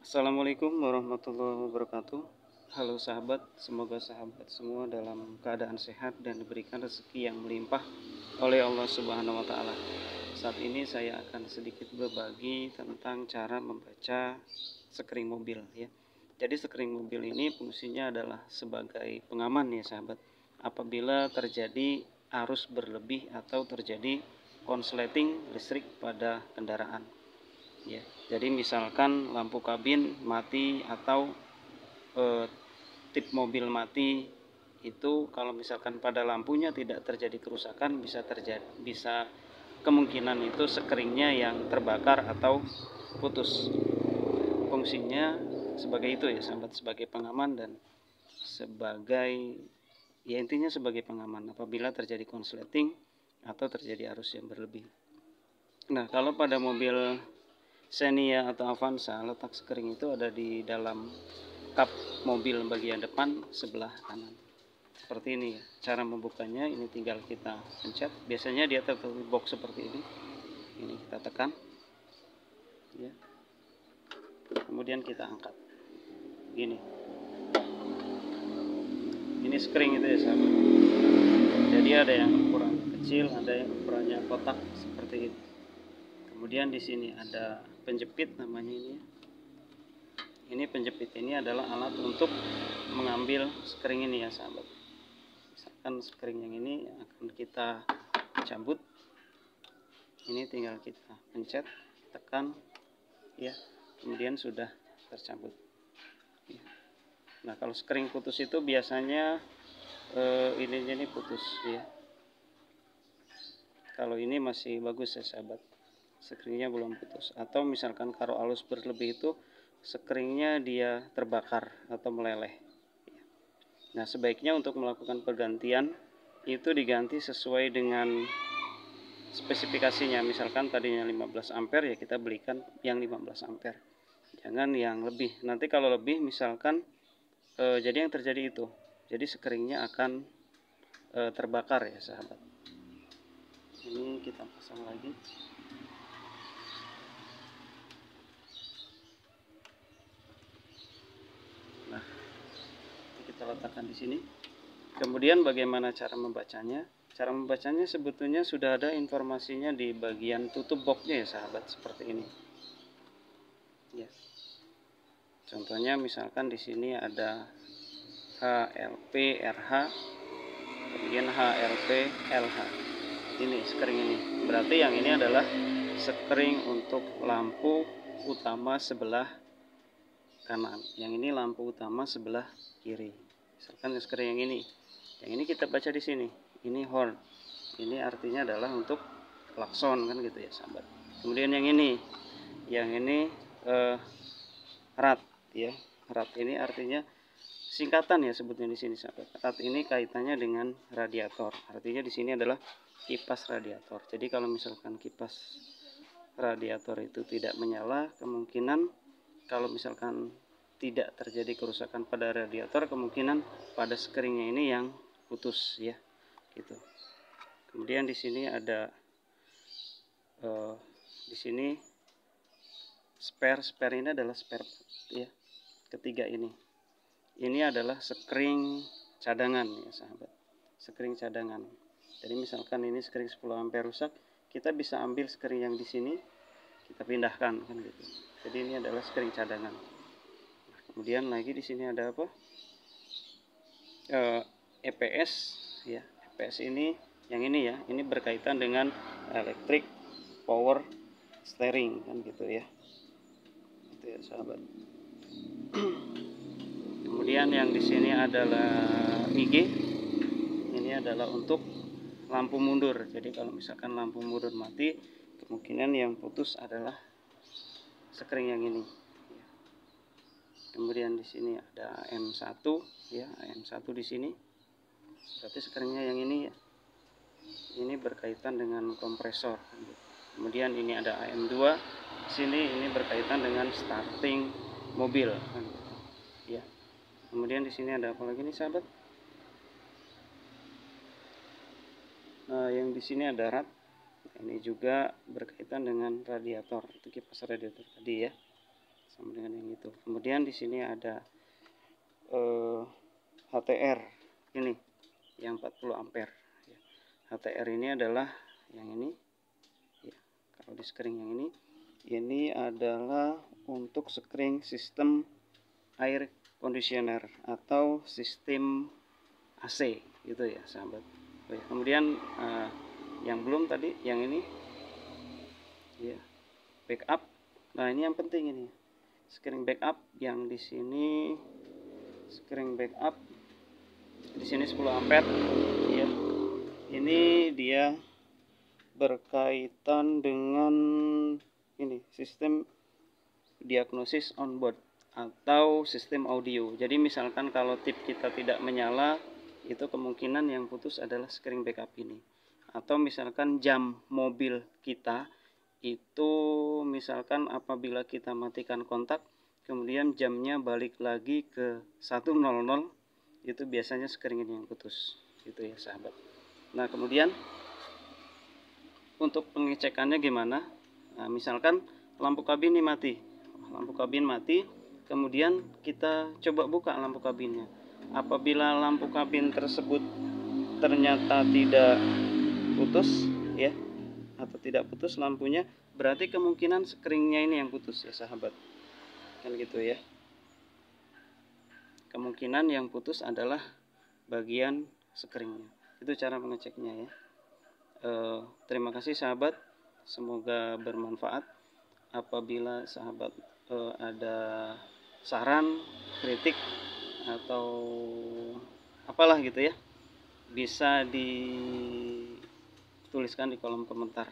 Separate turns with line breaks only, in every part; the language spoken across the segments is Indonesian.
Assalamualaikum warahmatullahi wabarakatuh. Halo sahabat, semoga sahabat semua dalam keadaan sehat dan diberikan rezeki yang melimpah oleh Allah Subhanahu wa taala. Saat ini saya akan sedikit berbagi tentang cara membaca skring mobil ya. Jadi skring mobil ini fungsinya adalah sebagai pengaman ya sahabat. Apabila terjadi arus berlebih atau terjadi konsleting listrik pada kendaraan. Ya, jadi misalkan lampu kabin mati atau tip mobil mati, itu kalau misalkan pada lampunya tidak terjadi kerusakan, bisa kemungkinan itu skringnya yang terbakar atau putus. Fungsinya sebagai itu ya sahabat, sebagai pengaman dan sebagai ya intinya sebagai pengaman apabila terjadi konsleting atau terjadi arus yang berlebih. Nah, kalau pada mobil Xenia atau Avanza, letak skring itu ada di dalam kap mobil bagian depan sebelah kanan. Seperti ini ya. Cara membukanya ini tinggal kita pencet. Biasanya dia tertulis box seperti ini. Ini kita tekan. Ya. Kemudian kita angkat. Gini. Ini skring itu ya sahabat. Jadi ada yang ukuran kecil, ada yang ukurannya kotak seperti ini. Kemudian di sini ada penjepit namanya ini. Ini penjepit ini adalah alat untuk mengambil skring ini ya sahabat. Misalkan skring yang ini akan kita cabut. Ini tinggal kita pencet, tekan ya. Kemudian sudah tercabut. Ya. Nah, kalau skring putus itu biasanya ini putus ya. Kalau ini masih bagus ya sahabat. Skringnya belum putus. Atau misalkan kalau arus berlebih itu skringnya dia terbakar atau meleleh. Nah, sebaiknya untuk melakukan pergantian itu diganti sesuai dengan spesifikasinya. Misalkan tadinya 15 ampere ya kita belikan yang 15 ampere. Jangan yang lebih. Nanti kalau lebih misalkan jadi yang terjadi itu. Jadi skringnya akan terbakar ya sahabat. Ini kita pasang lagi. Nah, kita letakkan di sini. Kemudian bagaimana cara membacanya? Cara membacanya sebetulnya sudah ada informasinya di bagian tutup boxnya ya sahabat, seperti ini. Ya. Contohnya misalkan di sini ada HLP RH, kemudian HLP LH. Ini skring ini. Berarti yang ini adalah skring untuk lampu utama sebelah kanan. Yang ini lampu utama sebelah kiri. Misalkan skring yang ini. Yang ini kita baca di sini. Ini horn. Ini artinya adalah untuk klakson kan gitu ya sahabat. Kemudian yang ini rat ya. Rat ini artinya singkatan ya sebutnya di sini sahabat. Rat ini kaitannya dengan radiator. Artinya di sini adalah kipas radiator. Jadi kalau misalkan kipas radiator itu tidak menyala, kemungkinan kalau misalkan tidak terjadi kerusakan pada radiator, kemungkinan pada skringnya ini yang putus ya, gitu. Kemudian di sini ada di sini spare ini adalah spare ya. Ketiga ini adalah skring cadangan ya sahabat, skring cadangan. Jadi misalkan ini skring 10 ampere rusak, kita bisa ambil skring yang di sini, kita pindahkan kan gitu. Jadi ini adalah skring cadangan. Nah, kemudian lagi di sini ada apa? EPS ya. EPS ini yang ini ya, ini berkaitan dengan electric power steering kan gitu ya. Itu ya sahabat. Kemudian yang di sini adalah MIG. Ini adalah untuk lampu mundur. Jadi kalau misalkan lampu mundur mati, kemungkinan yang putus adalah skring yang ini. Kemudian di sini ada M1 ya, M1 di sini. Berarti skringnya yang ini ya. Ini berkaitan dengan kompresor. Kemudian ini ada AM2. Di sini ini berkaitan dengan starting mobil. Ya. Kemudian di sini ada apa lagi nih sahabat? Yang di sini ada rat. Ini juga berkaitan dengan radiator. Itu kipas radiator tadi ya. sama dengan yang itu. Kemudian di sini ada HTR ini yang 40 ampere ya. HTR ini adalah yang ini ya. Kalau di skring yang ini adalah untuk skring sistem air conditioner atau sistem AC gitu ya sahabat. Kemudian yang belum tadi yang ini ya, backup. Nah ini yang penting ini skring backup yang di sini, skring backup di sini 10 ampere ya. Ini dia berkaitan dengan ini sistem diagnosis onboard atau sistem audio. Jadi misalkan kalau tip kita tidak menyala, itu kemungkinan yang putus adalah skring backup ini. Atau misalkan jam mobil kita itu misalkan apabila kita matikan kontak, kemudian jamnya balik lagi ke 100, itu biasanya skring ini yang putus gitu ya sahabat. Nah kemudian untuk pengecekannya gimana? Nah, misalkan lampu kabin ini mati, kemudian kita coba buka lampu kabinnya. Apabila lampu kabin tersebut ternyata tidak putus ya, atau tidak putus lampunya, berarti kemungkinan skringnya ini yang putus ya sahabat, kan gitu ya. Kemungkinan yang putus adalah bagian skringnya. Itu cara mengeceknya ya. Terima kasih sahabat, semoga bermanfaat. Apabila sahabat ada saran, kritik atau apalah gitu ya, bisa dituliskan di kolom komentar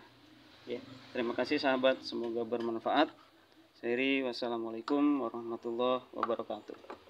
ya. Terima kasih sahabat, semoga bermanfaat. Wassalamualaikum warahmatullahi wabarakatuh.